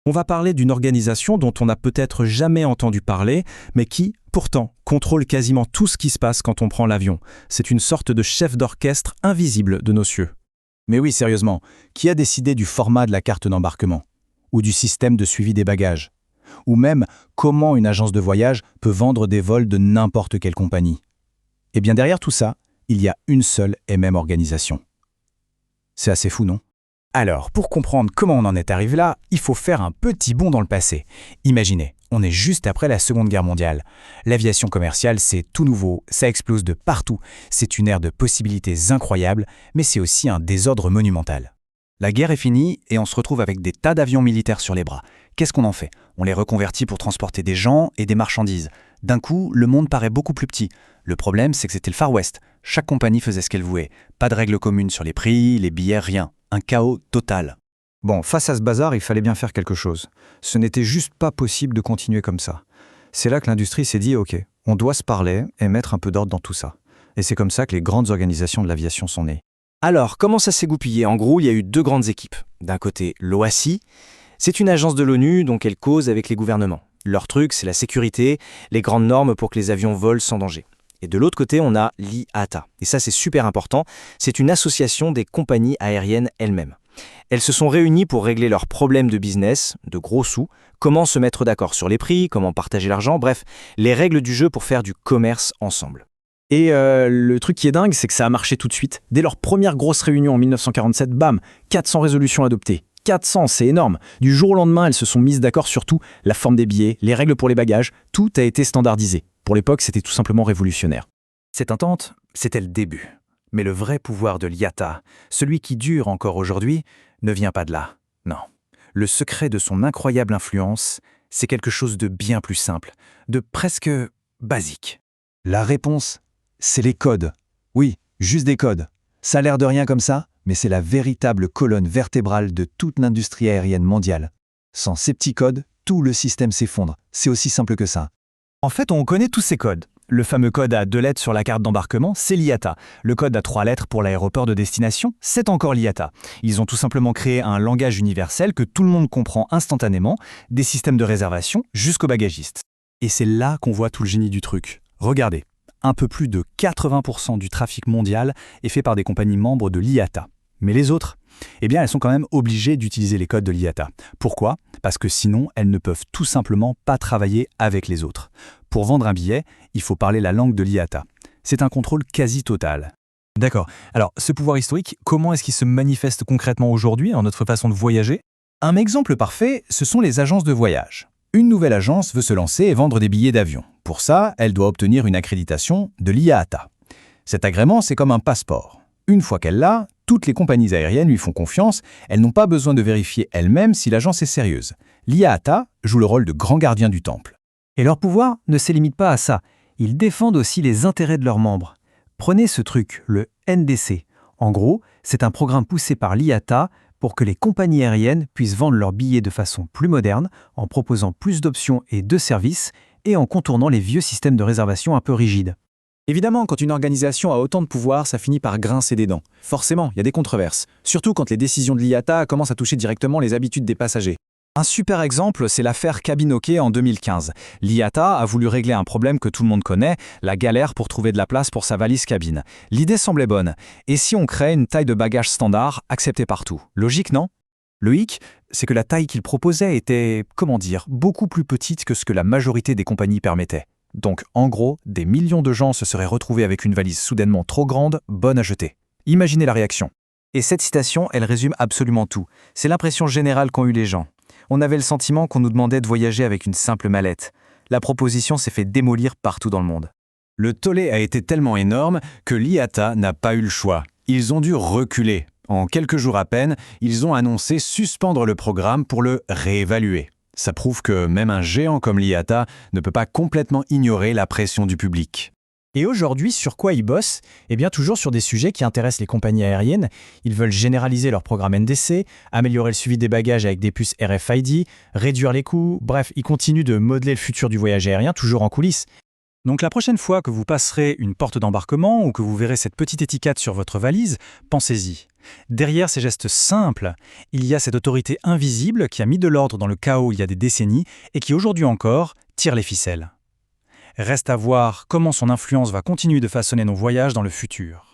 On va parler d'une organisation dont on n'a peut-être jamais entendu parler, mais qui, pourtant, contrôle quasiment tout ce qui se passe quand on prend l'avion. C'est une sorte de chef d'orchestre invisible de nos cieux. Mais oui, sérieusement, qui a décidé du format de la carte d'embarquement? Ou du système de suivi des bagages? Ou même comment une agence de voyage peut vendre des vols de n'importe quelle compagnie? Eh bien derrière tout ça, il y a une seule et même organisation. C'est assez fou, non? Alors, pour comprendre comment on en est arrivé là, il faut faire un petit bond dans le passé. Imaginez, on est juste après la Seconde Guerre mondiale. L'aviation commerciale, c'est tout nouveau, ça explose de partout. C'est une ère de possibilités incroyables, mais c'est aussi un désordre monumental. La guerre est finie et on se retrouve avec des tas d'avions militaires sur les bras. Qu'est-ce qu'on en fait? On les reconvertit pour transporter des gens et des marchandises. D'un coup, le monde paraît beaucoup plus petit. Le problème, c'est que c'était le Far West. Chaque compagnie faisait ce qu'elle voulait. Pas de règles communes sur les prix, les billets, rien. Un chaos total. Bon, face à ce bazar, il fallait bien faire quelque chose. Ce n'était juste pas possible de continuer comme ça. C'est là que l'industrie s'est dit, ok, on doit se parler et mettre un peu d'ordre dans tout ça. Et c'est comme ça que les grandes organisations de l'aviation sont nées. Alors, comment ça s'est goupillé? En gros, il y a eu deux grandes équipes. D'un côté, l'OACI. C'est une agence de l'ONU, donc elle cause avec les gouvernements. Leur truc, c'est la sécurité, les grandes normes pour que les avions volent sans danger. Et de l'autre côté, on a l'IATA. Et ça, c'est super important. C'est une association des compagnies aériennes elles-mêmes. Elles se sont réunies pour régler leurs problèmes de business, de gros sous, comment se mettre d'accord sur les prix, comment partager l'argent, bref, les règles du jeu pour faire du commerce ensemble. Et le truc qui est dingue, c'est que ça a marché tout de suite. Dès leur première grosse réunion en 1947, bam, 400 résolutions adoptées. 400, c'est énorme. Du jour au lendemain, elles se sont mises d'accord sur tout, la forme des billets, les règles pour les bagages, tout a été standardisé. Pour l'époque, c'était tout simplement révolutionnaire. Cette entente, c'était le début. Mais le vrai pouvoir de l'IATA, celui qui dure encore aujourd'hui, ne vient pas de là. Non. Le secret de son incroyable influence, c'est quelque chose de bien plus simple, de presque basique. La réponse, c'est les codes. Oui, juste des codes. Ça a l'air de rien comme ça, mais c'est la véritable colonne vertébrale de toute l'industrie aérienne mondiale. Sans ces petits codes, tout le système s'effondre. C'est aussi simple que ça. En fait, on connaît tous ces codes. Le fameux code à 2 lettres sur la carte d'embarquement, c'est l'IATA. Le code à 3 lettres pour l'aéroport de destination, c'est encore l'IATA. Ils ont tout simplement créé un langage universel que tout le monde comprend instantanément, des systèmes de réservation jusqu'aux bagagistes. Et c'est là qu'on voit tout le génie du truc. Regardez, un peu plus de 80% du trafic mondial est fait par des compagnies membres de l'IATA. Mais les autres, eh bien, elles sont quand même obligées d'utiliser les codes de l'IATA. Pourquoi? Parce que sinon, elles ne peuvent tout simplement pas travailler avec les autres. Pour vendre un billet, il faut parler la langue de l'IATA. C'est un contrôle quasi total. D'accord. Alors, ce pouvoir historique, comment est-ce qu'il se manifeste concrètement aujourd'hui dans notre façon de voyager? Un exemple parfait, ce sont les agences de voyage. Une nouvelle agence veut se lancer et vendre des billets d'avion. Pour ça, elle doit obtenir une accréditation de l'IATA. Cet agrément, c'est comme un passeport. Une fois qu'elle l'a, toutes les compagnies aériennes lui font confiance, elles n'ont pas besoin de vérifier elles-mêmes si l'agence est sérieuse. L'IATA joue le rôle de grand gardien du temple. Et leur pouvoir ne se limite pas à ça. Ils défendent aussi les intérêts de leurs membres. Prenez ce truc, le NDC. En gros, c'est un programme poussé par l'IATA pour que les compagnies aériennes puissent vendre leurs billets de façon plus moderne, en proposant plus d'options et de services, et en contournant les vieux systèmes de réservation un peu rigides. Évidemment, quand une organisation a autant de pouvoir, ça finit par grincer des dents. Forcément, il y a des controverses. Surtout quand les décisions de l'IATA commencent à toucher directement les habitudes des passagers. Un super exemple, c'est l'affaire cabine hockey en 2015. L'IATA a voulu régler un problème que tout le monde connaît, la galère pour trouver de la place pour sa valise cabine. L'idée semblait bonne. Et si on crée une taille de bagage standard, acceptée partout? Logique, non? Le hic, c'est que la taille qu'il proposait était, beaucoup plus petite que ce que la majorité des compagnies permettaient. Donc, en gros, des millions de gens se seraient retrouvés avec une valise soudainement trop grande, bonne à jeter. Imaginez la réaction. Et cette citation, elle résume absolument tout. C'est l'impression générale qu'ont eu les gens. On avait le sentiment qu'on nous demandait de voyager avec une simple mallette. La proposition s'est fait démolir partout dans le monde. Le tollé a été tellement énorme que l'IATA n'a pas eu le choix. Ils ont dû reculer. En quelques jours à peine, ils ont annoncé suspendre le programme pour le réévaluer. Ça prouve que même un géant comme l'IATA ne peut pas complètement ignorer la pression du public. Et aujourd'hui, sur quoi ils bossent? Eh bien, toujours sur des sujets qui intéressent les compagnies aériennes. Ils veulent généraliser leur programme NDC, améliorer le suivi des bagages avec des puces RFID, réduire les coûts. Bref, ils continuent de modeler le futur du voyage aérien, toujours en coulisses. Donc la prochaine fois que vous passerez une porte d'embarquement ou que vous verrez cette petite étiquette sur votre valise, pensez-y. Derrière ces gestes simples, il y a cette autorité invisible qui a mis de l'ordre dans le chaos il y a des décennies et qui aujourd'hui encore tire les ficelles. Reste à voir comment son influence va continuer de façonner nos voyages dans le futur.